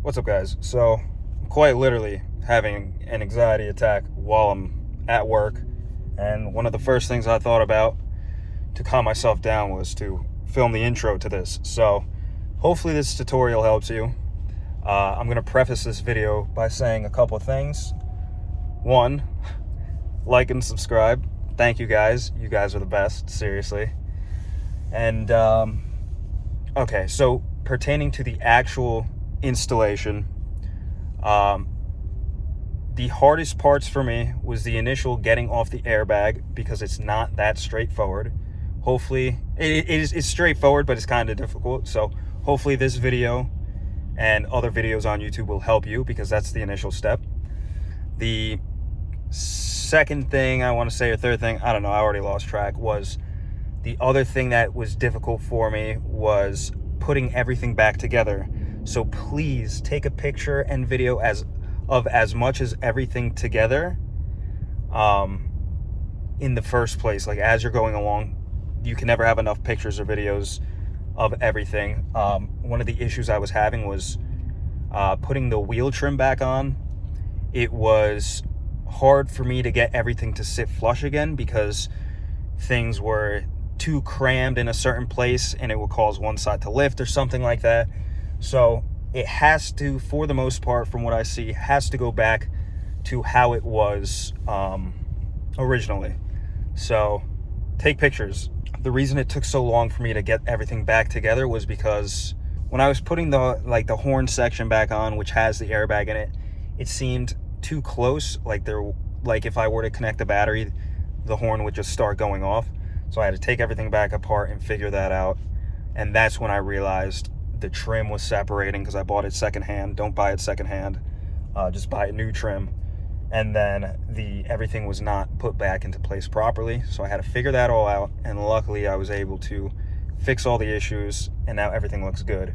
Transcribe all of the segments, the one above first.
What's up, guys? So, quite literally having an anxiety attack while I'm at work, and one of the first things I thought about to calm myself down was to film the intro to this. So, hopefully this tutorial helps you. I'm going to preface this video by saying a couple of things. One, like and subscribe. Thank you guys. You guys are the best, seriously. And, okay, so pertaining to the actual installation, the hardest parts for me was the initial getting off the airbag, because it's not that straightforward. Hopefully it's straightforward, but it's kind of difficult. So hopefully this video and other videos on YouTube will help you, because that's the initial step. The second thing I want to say, or third thing, I don't know, I already lost track, was the other thing that was difficult for me was putting everything back together. So please take a picture and video of as much as everything together in the first place. Like, as you're going along, you can never have enough pictures or videos of everything. One of the issues I was having was putting the wheel trim back on. It was hard for me to get everything to sit flush again, because things were too crammed in a certain place and it will cause one side to lift or something like that. So it has to, for the most part, from what I see, has to go back to how it was originally. So take pictures. The reason it took so long for me to get everything back together was because when I was putting the horn section back on, which has the airbag in it, it seemed too close. Like if I were to connect the battery, the horn would just start going off. So I had to take everything back apart and figure that out. And that's when I realized the trim was separating, because I bought it secondhand. Don't buy it secondhand. Just buy a new trim. And then everything was not put back into place properly. So I had to figure that all out. And luckily I was able to fix all the issues, and now everything looks good.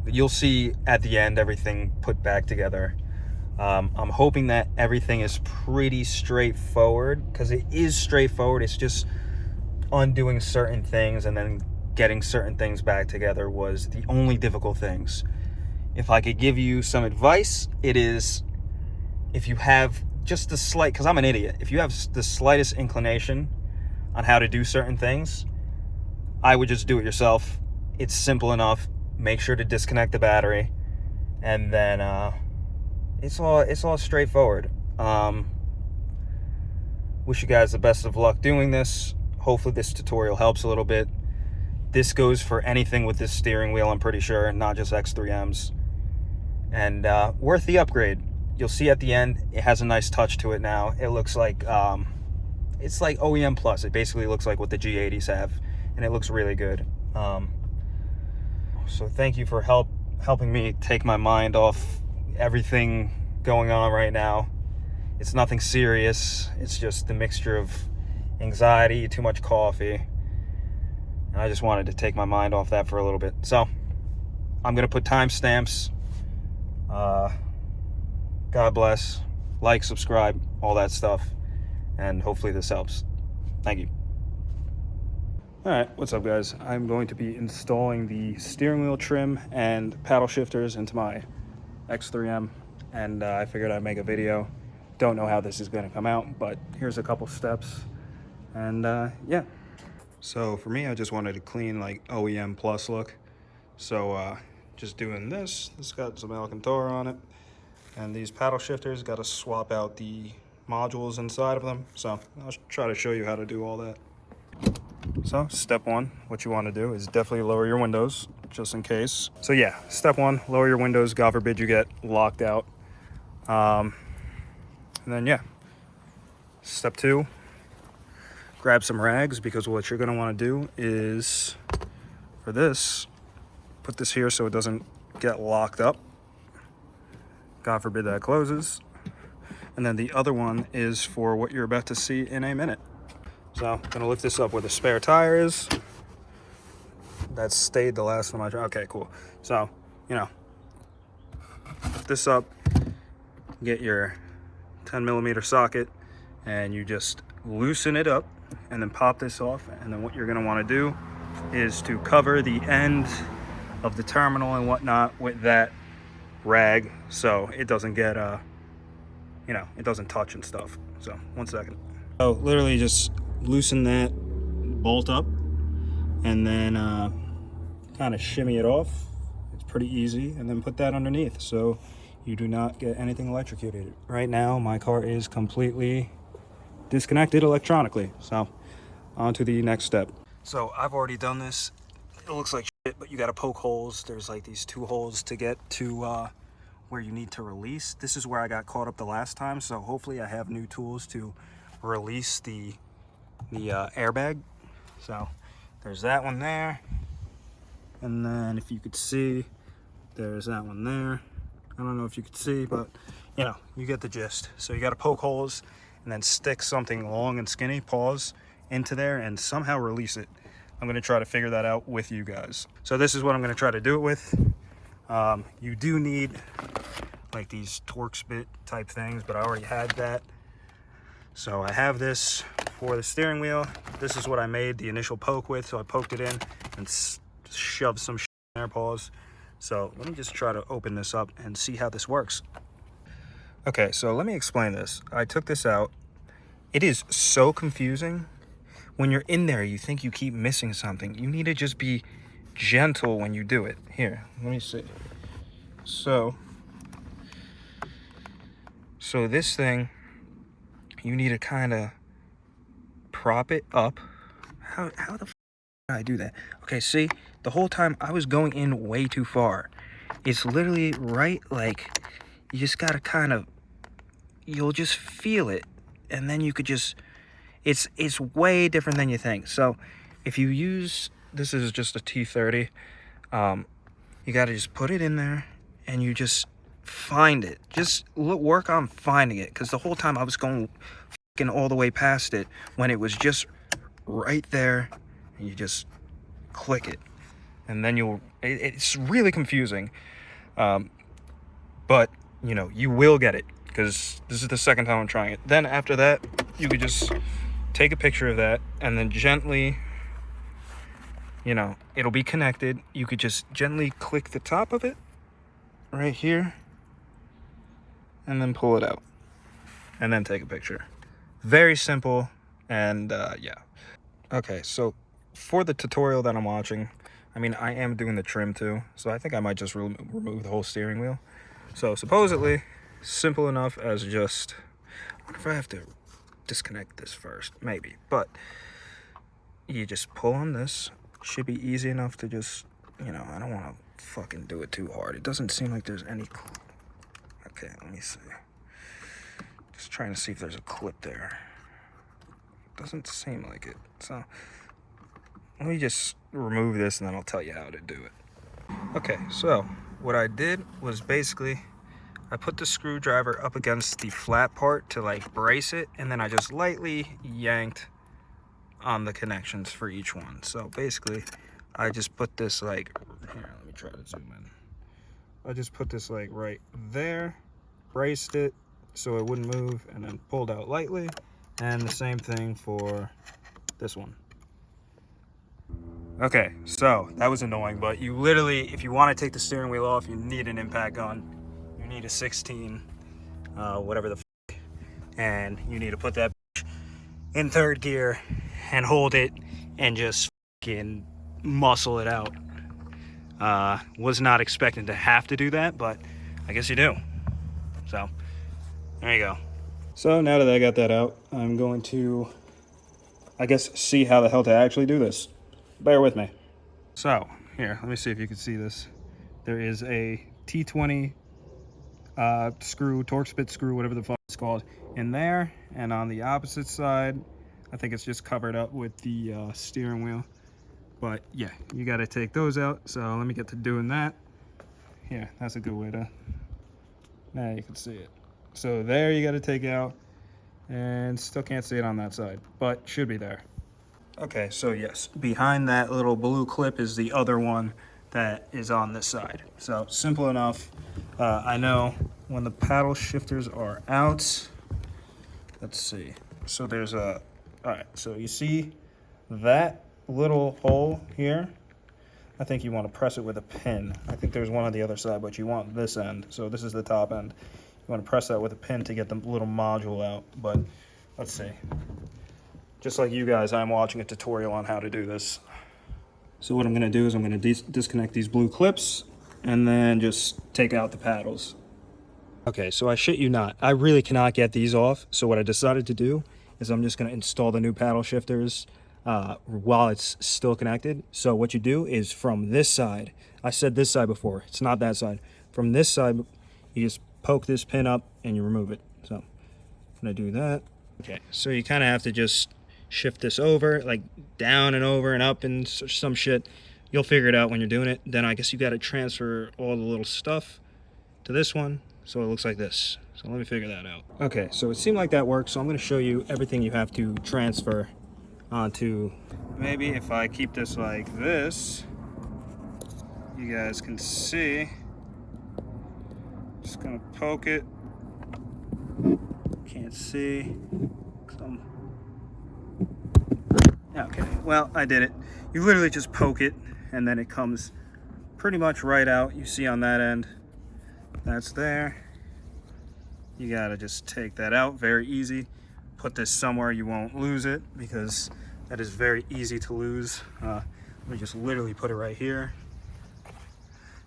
You'll see at the end everything put back together. I'm hoping that everything is pretty straightforward, because it is straightforward. It's just undoing certain things and then getting certain things back together was the only difficult things. If I could give you some advice, it is, if you have just the slight, because I'm an idiot, if you have the slightest inclination on how to do certain things, I would just do it yourself. It's simple enough. Make sure to disconnect the battery, and then it's all straightforward. Wish you guys the best of luck doing this. Hopefully this tutorial helps a little bit. This goes for anything with this steering wheel, I'm pretty sure, not just X3Ms. And worth the upgrade. You'll see at the end, it has a nice touch to it now. It looks like, it's like OEM Plus. It basically looks like what the G80s have, and it looks really good. So thank you for helping me take my mind off everything going on right now. It's nothing serious. It's just the mixture of anxiety, too much coffee. And I just wanted to take my mind off that for a little bit. So I'm going to put timestamps. God bless. Like, subscribe, all that stuff. And hopefully this helps. Thank you. All right, what's up, guys? I'm going to be installing the steering wheel trim and paddle shifters into my X3M. And I figured I'd make a video. Don't know how this is going to come out, but here's a couple steps. And yeah. So for me, I just wanted a clean, like, OEM Plus look. So just doing this. This got some Alcantara on it. And these paddle shifters, got to swap out the modules inside of them. So I'll try to show you how to do all that. So step one, what you want to do is definitely lower your windows, just in case. So yeah, step one, lower your windows. God forbid you get locked out. And then yeah, step two, grab some rags, because what you're going to want to do is, for this, put this here so it doesn't get locked up. God forbid that closes. And then the other one is for what you're about to see in a minute. So I'm going to lift this up where the spare tire is. That stayed the last time I tried. Okay, cool. So, lift this up, get your 10mm socket, and you just loosen it up and then pop this off. And then what you're going to want to do is to cover the end of the terminal and whatnot with that rag, so it doesn't get you know, it doesn't touch and stuff. So 1 second. So literally just loosen that bolt up and then kind of shimmy it off. It's pretty easy, and then put that underneath so you do not get anything electrocuted. Right now my car is completely disconnected electronically, so on to the next step. So I've already done this. It looks like shit, but you got to poke holes. There's like these 2 holes to get to where you need to release. This is where I got caught up the last time, so hopefully I have new tools to release the airbag. So there's that one there, and then if you could see, there's that one there. I don't know if you could see, but you know, you get the gist. So you got to poke holes and then stick something long and skinny, pause, into there and somehow release it. I'm going to try to figure that out with you guys. So this is what I'm going to try to do it with. You do need like these Torx bit type things, but I already had that. So I have this for the steering wheel. This is what I made the initial poke with. So I poked it in and shoved some shit in there, pause. So let me just try to open this up and see how this works. Okay, so let me explain this. I took this out. It is so confusing. When you're in there, you think you keep missing something. You need to just be gentle when you do it. Here, let me see. So this thing, you need to kind of prop it up. How the f did I do that? Okay, see, the whole time I was going in way too far. It's literally right, like, you just gotta kind of, you'll just feel it, and then you could just, it's way different than you think. So if you use, this is just a T30, you got to just put it in there and you just find it. Just work on finding it, because the whole time I was going fucking all the way past it when it was just right there, and you just click it, and then it's really confusing, but you know, you will get it, because this is the second time I'm trying it. Then after that, you could just take a picture of that and then gently, you know, it'll be connected. You could just gently click the top of it right here and then pull it out and then take a picture. Very simple. And yeah. Okay, so for the tutorial that I'm watching, I mean, I am doing the trim too, so I think I might just remove the whole steering wheel. So supposedly simple enough as just, I wonder if I have to disconnect this first, maybe, but you just pull on this. Should be easy enough to just, you know, I don't want to fucking do it too hard. It doesn't seem like there's any, okay, let me see, just trying to see if there's a clip there. Doesn't seem like it, so let me just remove this and then I'll tell you how to do it. Okay, so what I did was basically I put the screwdriver up against the flat part to like brace it, and then I just lightly yanked on the connections for each one. So basically I just put this like, here, let me try to zoom in. I just put this like right there, braced it so it wouldn't move, and then pulled out lightly. And the same thing for this one. Okay, so that was annoying, but you literally, if you want to take the steering wheel off, you need an impact gun. You need a 16, whatever the f, and you need to put that in third gear and hold it and just fucking muscle it out. Was not expecting to have to do that, but I guess you do. So there you go. So now that I got that out, I'm going to, I guess, see how the hell to actually do this. Bear with me. So here, let me see if you can see this. There is a T20 screw, Torx bit screw, whatever the fuck it's called, in there, and on the opposite side, I think it's just covered up with the steering wheel. But yeah, you got to take those out. So let me get to doing that. Here, that's a good way to, now you can see it. So there you got to take out, and still can't see it on that side, but should be there. Okay, so yes, behind that little blue clip is the other one that is on this side. So simple enough. I know when the paddle shifters are out, let's see. So there's a, all right, so you see that little hole here? I think you want to press it with a pin. I think there's one on the other side, but you want this end. So this is the top end. You want to press that with a pin to get the little module out. But let's see. Just like you guys, I'm watching a tutorial on how to do this. So what I'm going to do is I'm going to disconnect these blue clips and then just take out the paddles. Okay, so I shit you not, I really cannot get these off. So what I decided to do is I'm just going to install the new paddle shifters while it's still connected. So what you do is from this side, I said this side before, it's not that side. From this side, you just poke this pin up and you remove it. So I'm going to do that. Okay, so you kind of have to just shift this over, like down and over and up and some shit. You'll figure it out when you're doing it. Then I guess you got to transfer all the little stuff to this one, so it looks like this. So let me figure that out. Okay, so it seemed like that works, so I'm going to show you everything you have to transfer onto. Maybe if I keep this like this, you guys can see. Just gonna poke it. Can't see. Okay, well, I did it. You literally just poke it and then it comes pretty much right out. You see on that end, that's there. You gotta just take that out, very easy. Put this somewhere you won't lose it, because that is very easy to lose. Let me just literally put it right here.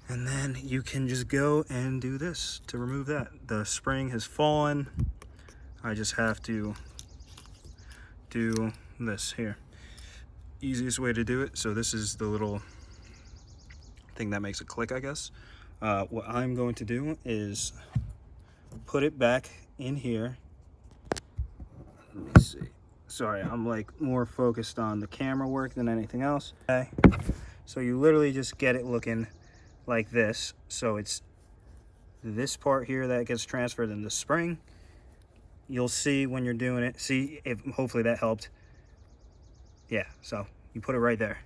And then you can just go and do this to remove that. The spring has fallen. I just have to do this here. Easiest way to do it. So this is the little thing that makes it click, I guess. What I'm going to do is put it back in here. Let me see. Sorry, I'm like more focused on the camera work than anything else. Okay. So you literally just get it looking like this. So it's this part here that gets transferred in the spring. You'll see when you're doing it. See if hopefully that helped. Yeah, so you put it right there.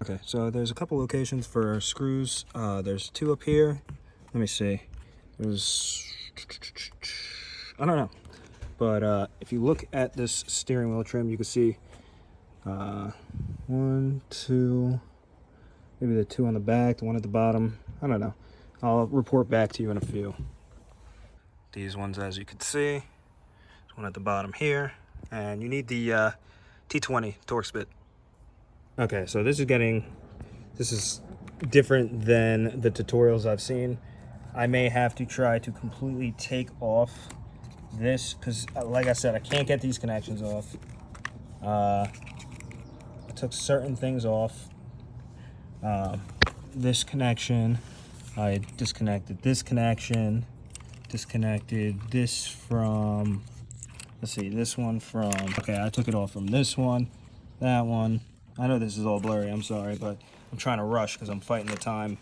Okay, so there's a couple locations for screws. There's two up here. Let me see. There's, I don't know. But if you look at this steering wheel trim, you can see one, two, maybe the two on the back, the one at the bottom. I don't know. I'll report back to you in a few. These ones, as you can see, there's one at the bottom here. And you need the T20 Torx bit. Okay, so this is different than the tutorials I've seen. I may have to try to completely take off this, because like I said, I can't get these connections off. I took certain things off. This connection, I disconnected this connection, disconnected this from, let's see, this one from, okay, I took it off from this one, that one. I know this is all blurry, I'm sorry, but I'm trying to rush because I'm fighting the time.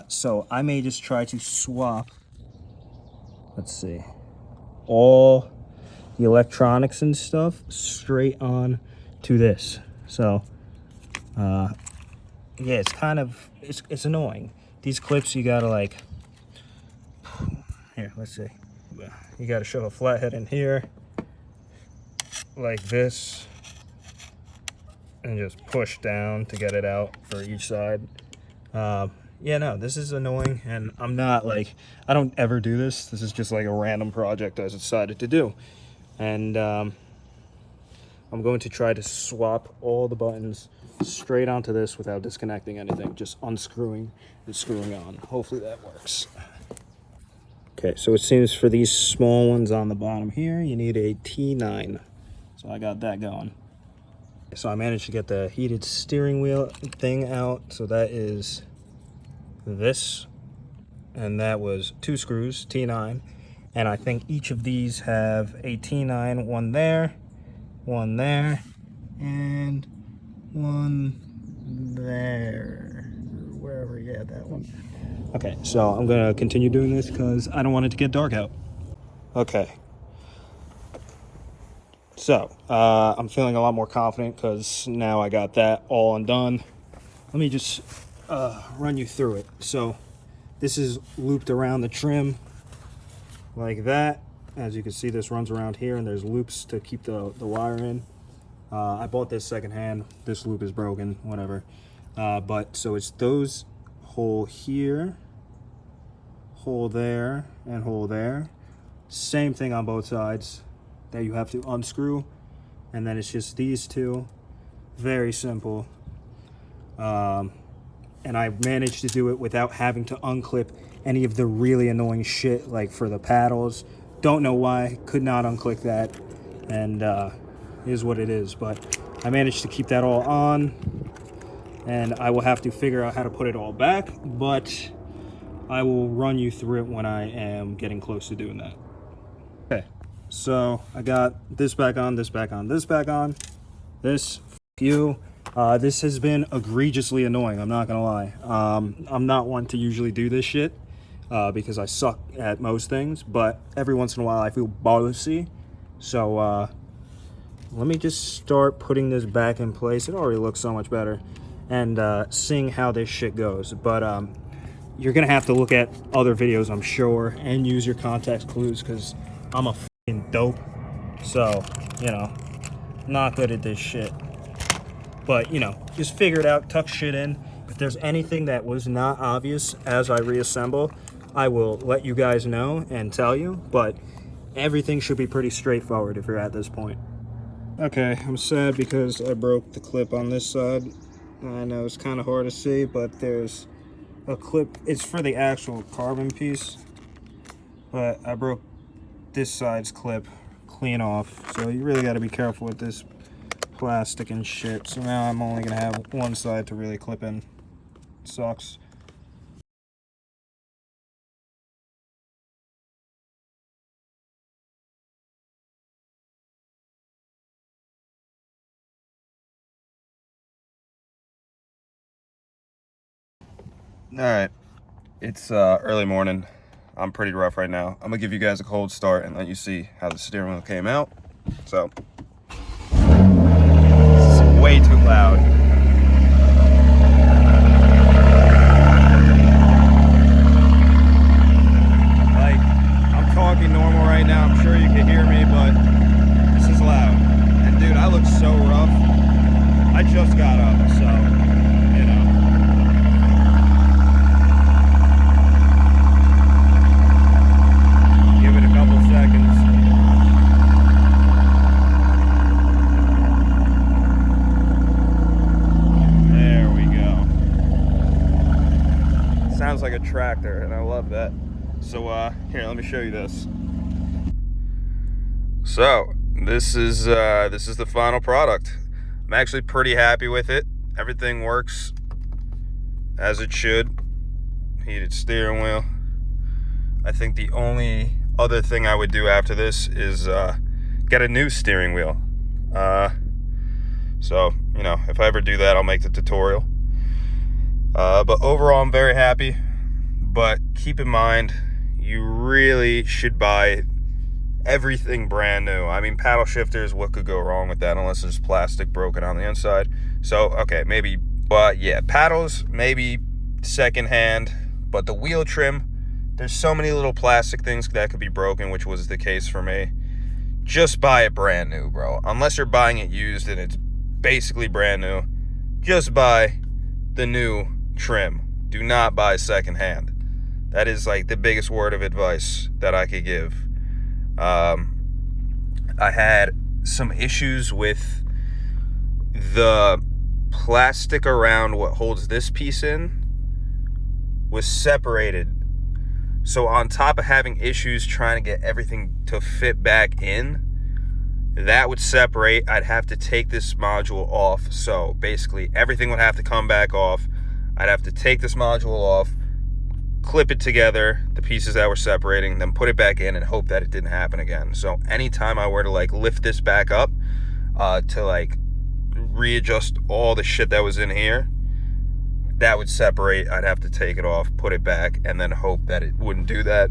So I may just try to swap, let's see, all the electronics and stuff straight on to this. So, yeah, it's kind of, it's annoying. These clips, you gotta like, here, let's see. You gotta shove a flathead in here, like this, and just push down to get it out for each side. Yeah, no, this is annoying, and I'm not like, I don't ever do this. This is just like a random project I decided to do. And I'm going to try to swap all the buttons straight onto this without disconnecting anything, just unscrewing and screwing on. Hopefully that works. Okay, so it seems for these small ones on the bottom here, you need a T9. So I got that going. So I managed to get the heated steering wheel thing out. So that is this, and that was 2 screws, T9. And I think each of these have a T9, one there, and one there, wherever, yeah, that one. Okay, so I'm gonna continue doing this because I don't want it to get dark out. Okay. So, I'm feeling a lot more confident because now I got that all undone. Let me just run you through it. So, this is looped around the trim like that. As you can see, this runs around here and there's loops to keep the wire in. I bought this secondhand. This loop is broken, whatever. But so it's those hole here, hole there, and hole there. Same thing on both sides that you have to unscrew, and then it's just these two. Very simple. And I managed to do it without having to unclip any of the really annoying shit, like for the paddles. Don't know why, could not unclick that, and is what it is. But I managed to keep that all on, and I will have to figure out how to put it all back, but I will run you through it when I am getting close to doing that. Okay, so I got this back on, this back on, this back on, this, f you. This has been egregiously annoying, I'm not gonna lie. I'm not one to usually do this shit because I suck at most things, but every once in a while I feel bossy. So let me just start putting this back in place. It already looks so much better, and seeing how this shit goes. But you're gonna have to look at other videos, I'm sure, and use your context clues, because I'm a fucking dope. So, you know, not good at this shit. But, you know, just figure it out, tuck shit in. If there's anything that was not obvious as I reassemble, I will let you guys know and tell you, but everything should be pretty straightforward if you're at this point. Okay, I'm sad because I broke the clip on this side. I know it's kind of hard to see, but there's a clip. It's for the actual carbon piece, but I broke this side's clip clean off. So you really got to be careful with this plastic and shit. So now I'm only gonna have one side to really clip in. Sucks. All right, it's early morning. I'm pretty rough right now. I'm gonna give you guys a cold start and let you see how the steering wheel came out. So it's way too loud. Like, I'm talking normal right now. I'm sure you can hear me, but this is loud. And dude, I look so rough. I just got up, so you know. Give it a couple seconds. There we go. Sounds like a tractor, and I love that. So here, let me show you this. So this is the final product. I'm actually pretty happy with it. Everything works as it should. Heated steering wheel. I think the only other thing I would do after this is get a new steering wheel. So, you know, if I ever do that, I'll make the tutorial. But overall, I'm very happy. But keep in mind, you really should buy everything brand new. I mean, paddle shifters, what could go wrong with that unless there's plastic broken on the inside? So, okay, maybe, but yeah, paddles, maybe secondhand, but the wheel trim, there's so many little plastic things that could be broken, which was the case for me. Just buy it brand new, bro. Unless you're buying it used and it's basically brand new, just buy the new trim. Do not buy secondhand. That is like the biggest word of advice that I could give. I had some issues with the plastic around what holds this piece in was separated. So on top of having issues trying to get everything to fit back in, that would separate. I'd have to take this module off. So basically everything would have to come back off. I'd have to take this module off, clip it together, the pieces that were separating, then put it back in and hope that it didn't happen again. So anytime I were to like lift this back up to like readjust all the shit that was in here, that would separate. I'd have to take it off, put it back, and then hope that it wouldn't do that.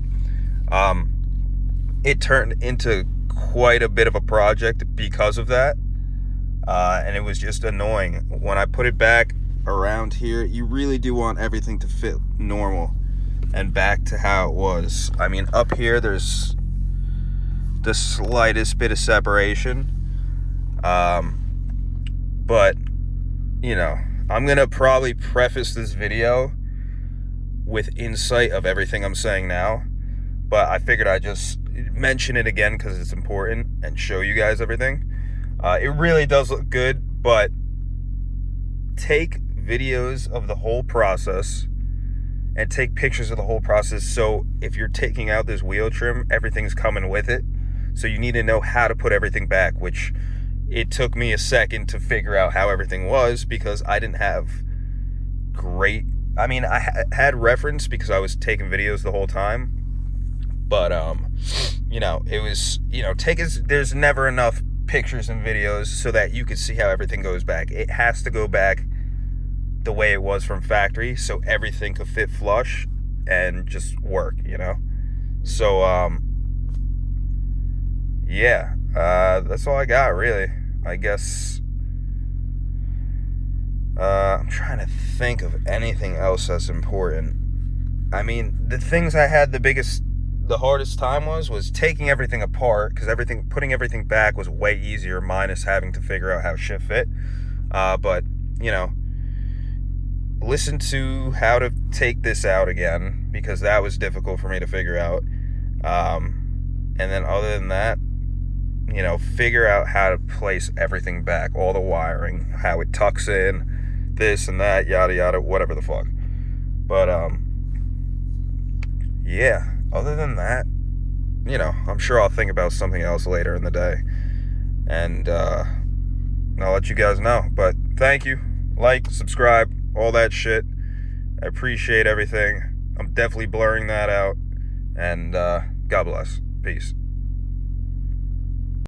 It turned into quite a bit of a project because of that, and it was just annoying. When I put it back around here, you really do want everything to fit normal and back to how it was. I mean, up here there's the slightest bit of separation, but you know, I'm gonna probably preface this video with insight of everything I'm saying now, but I figured I'd just mention it again because it's important and show you guys everything. It really does look good, but take videos of the whole process and take pictures of the whole process. So if you're taking out this wheel trim, everything's coming with it. So you need to know how to put everything back, which it took me a second to figure out how everything was because I didn't have great, I mean, I had reference because I was taking videos the whole time, but you know, it was, you know, there's never enough pictures and videos so that you could see how everything goes back. It has to go back the way it was from factory so everything could fit flush and just work, you know. So yeah, that's all I got, really. I guess I'm trying to think of anything else that's important. I mean, the things I had the hardest time was taking everything apart, because putting everything back was way easier, minus having to figure out how shit fit. But you know, listen to how to take this out again, because that was difficult for me to figure out. And then other than that, you know, figure out how to place everything back, all the wiring, how it tucks in, this and that, yada yada, whatever the fuck. But yeah, other than that, you know, I'm sure I'll think about something else later in the day, and I'll let you guys know. But thank you, like, subscribe, all that shit. I appreciate everything. I'm definitely blurring that out, and God bless. Peace.